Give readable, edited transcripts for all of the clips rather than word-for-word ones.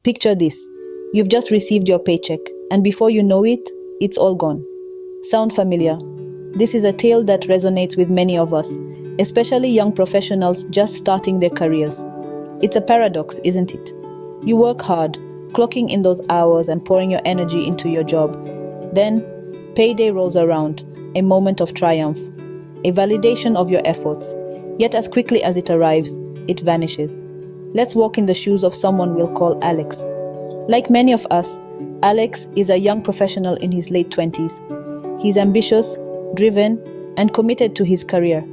Picture this. You've just received your paycheck, and before you know it, it's all gone. Sound familiar? This is a tale that resonates with many of us, especially young professionals just starting their careers. It's a paradox, isn't it? You work hard, clocking in those hours and pouring your energy into your job. Then, payday rolls around, a moment of triumph, a validation of your efforts. Yet as quickly as it arrives, it vanishes. Let's walk in the shoes of someone we'll call Alex. Like many of us, Alex is a young professional in his late 20s. He's ambitious, driven, and committed to his career.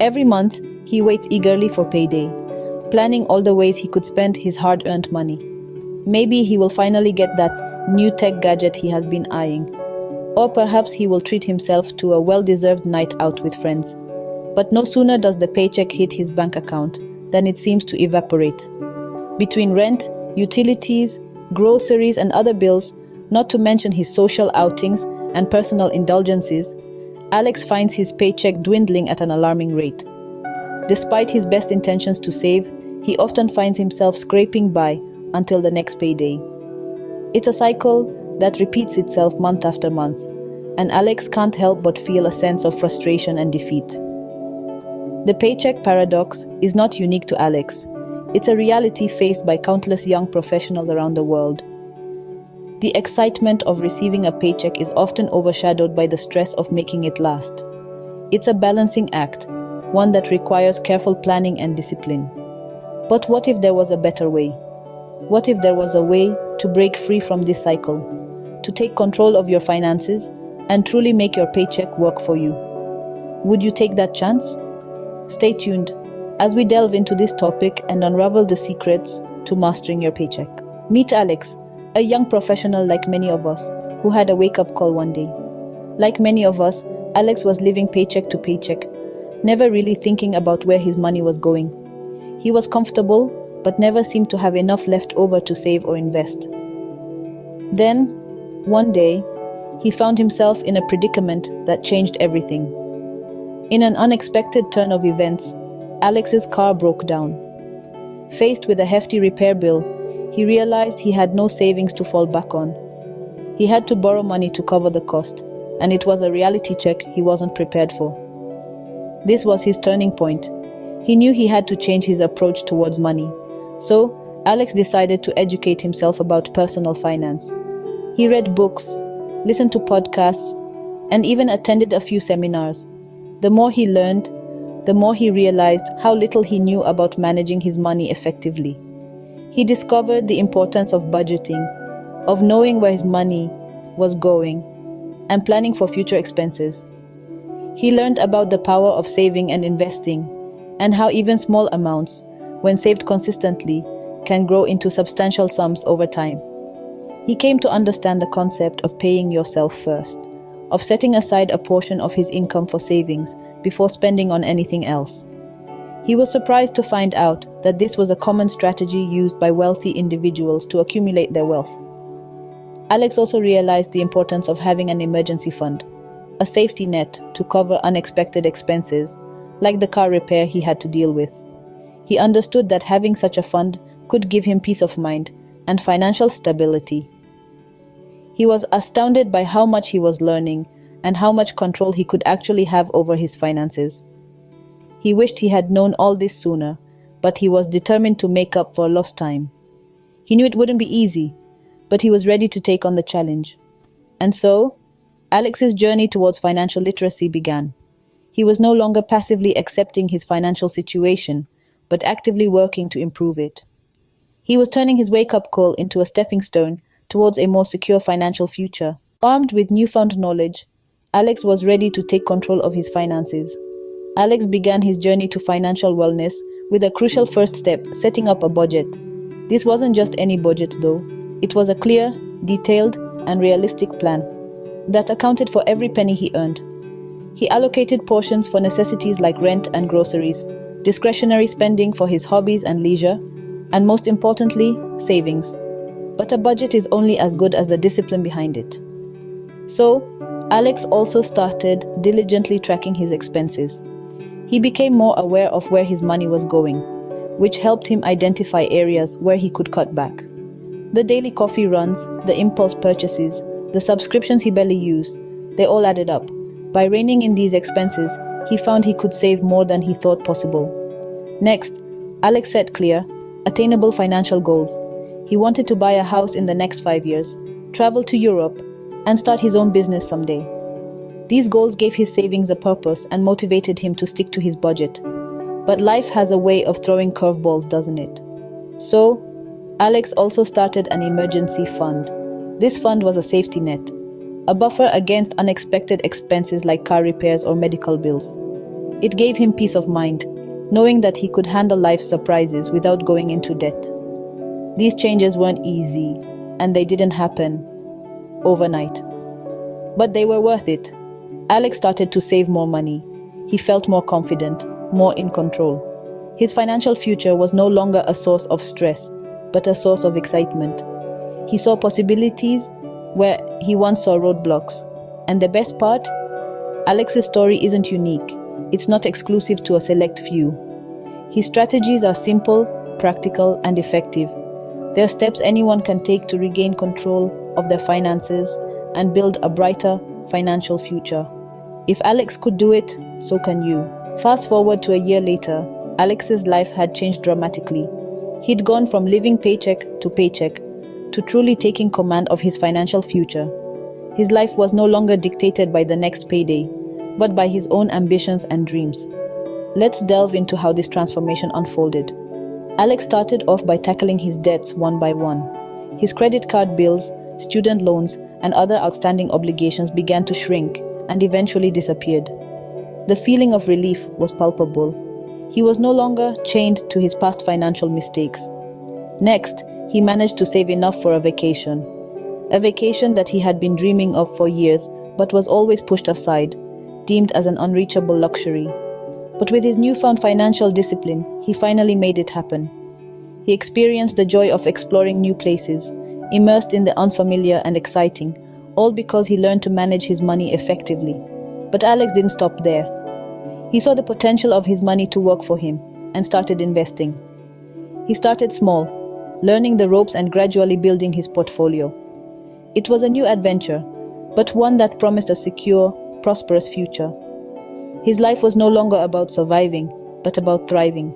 Every month, he waits eagerly for payday, planning all the ways he could spend his hard-earned money. Maybe he will finally get that new tech gadget he has been eyeing. Or perhaps he will treat himself to a well-deserved night out with friends. But no sooner does the paycheck hit his bank account than it seems to evaporate. Between rent, utilities, groceries, and other bills, not to mention his social outings and personal indulgences, Alex finds his paycheck dwindling at an alarming rate. Despite his best intentions to save, he often finds himself scraping by until the next payday. It's a cycle that repeats itself month after month, and Alex can't help but feel a sense of frustration and defeat. The paycheck paradox is not unique to Alex. It's a reality faced by countless young professionals around the world. The excitement of receiving a paycheck is often overshadowed by the stress of making it last. It's a balancing act, one that requires careful planning and discipline. But what if there was a better way? What if there was a way to break free from this cycle, to take control of your finances, and truly make your paycheck work for you? Would you take that chance? Stay tuned as we delve into this topic and unravel the secrets to mastering your paycheck. Meet Alex, a young professional like many of us, who had a wake-up call one day. Like many of us, Alex was living paycheck to paycheck, never really thinking about where his money was going. He was comfortable, but never seemed to have enough left over to save or invest. Then, one day, he found himself in a predicament that changed everything. In an unexpected turn of events, Alex's car broke down. Faced with a hefty repair bill, he realized he had no savings to fall back on. He had to borrow money to cover the cost, and it was a reality check he wasn't prepared for. This was his turning point. He knew he had to change his approach towards money. So, Alex decided to educate himself about personal finance. He read books, listened to podcasts, and even attended a few seminars. The more he learned, the more he realized how little he knew about managing his money effectively. He discovered the importance of budgeting, of knowing where his money was going, and planning for future expenses. He learned about the power of saving and investing, and how even small amounts, when saved consistently, can grow into substantial sums over time. He came to understand the concept of paying yourself first, of setting aside a portion of his income for savings before spending on anything else. He was surprised to find out that this was a common strategy used by wealthy individuals to accumulate their wealth. Alex also realized the importance of having an emergency fund, a safety net to cover unexpected expenses, like the car repair he had to deal with. He understood that having such a fund could give him peace of mind and financial stability. He was astounded by how much he was learning and how much control he could actually have over his finances. He wished he had known all this sooner, but he was determined to make up for lost time. He knew it wouldn't be easy, but he was ready to take on the challenge. And so, Alex's journey towards financial literacy began. He was no longer passively accepting his financial situation, but actively working to improve it. He was turning his wake-up call into a stepping stone towards a more secure financial future. Armed with newfound knowledge, Alex was ready to take control of his finances. Alex began his journey to financial wellness with a crucial first step, setting up a budget. This wasn't just any budget though. It was a clear, detailed, and realistic plan that accounted for every penny he earned. He allocated portions for necessities like rent and groceries, discretionary spending for his hobbies and leisure, and most importantly, savings. But a budget is only as good as the discipline behind it. So, Alex also started diligently tracking his expenses. He became more aware of where his money was going, which helped him identify areas where he could cut back. The daily coffee runs, the impulse purchases, the subscriptions he barely used, they all added up. By reining in these expenses, he found he could save more than he thought possible. Next, Alex set clear, attainable financial goals. He wanted to buy a house in the next 5 years, travel to Europe, and start his own business someday. These goals gave his savings a purpose and motivated him to stick to his budget. But life has a way of throwing curveballs, doesn't it? So, Alex also started an emergency fund. This fund was a safety net, a buffer against unexpected expenses like car repairs or medical bills. It gave him peace of mind, knowing that he could handle life's surprises without going into debt. These changes weren't easy, and they didn't happen overnight. But they were worth it. Alex started to save more money. He felt more confident, more in control. His financial future was no longer a source of stress, but a source of excitement. He saw possibilities where he once saw roadblocks. And the best part? Alex's story isn't unique. It's not exclusive to a select few. His strategies are simple, practical, and effective. They are steps anyone can take to regain control of their finances and build a brighter financial future. If Alex could do it, so can you. Fast forward to a year later, Alex's life had changed dramatically. He'd gone from living paycheck to paycheck to truly taking command of his financial future. His life was no longer dictated by the next payday, but by his own ambitions and dreams. Let's delve into how this transformation unfolded. Alex started off by tackling his debts one by one. His credit card bills, student loans, and other outstanding obligations began to shrink and eventually disappeared. The feeling of relief was palpable. He was no longer chained to his past financial mistakes. Next, he managed to save enough for a vacation that he had been dreaming of for years but was always pushed aside, deemed as an unreachable luxury. But with his newfound financial discipline, he finally made it happen. He experienced the joy of exploring new places, immersed in the unfamiliar and exciting, all because he learned to manage his money effectively. But Alex didn't stop there. He saw the potential of his money to work for him and started investing. He started small, learning the ropes and gradually building his portfolio. It was a new adventure, but one that promised a secure, prosperous future. His life was no longer about surviving, but about thriving.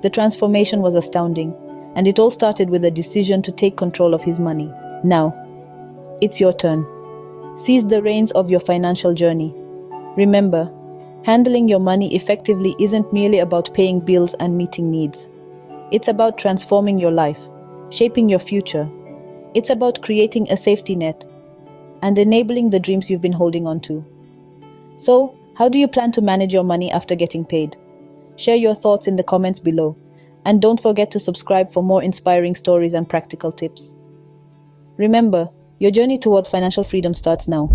The transformation was astounding, and it all started with a decision to take control of his money. Now, it's your turn. Seize the reins of your financial journey. Remember, handling your money effectively isn't merely about paying bills and meeting needs. It's about transforming your life, shaping your future. It's about creating a safety net and enabling the dreams you've been holding on to. So, how do you plan to manage your money after getting paid? Share your thoughts in the comments below. And don't forget to subscribe for more inspiring stories and practical tips. Remember, your journey towards financial freedom starts now.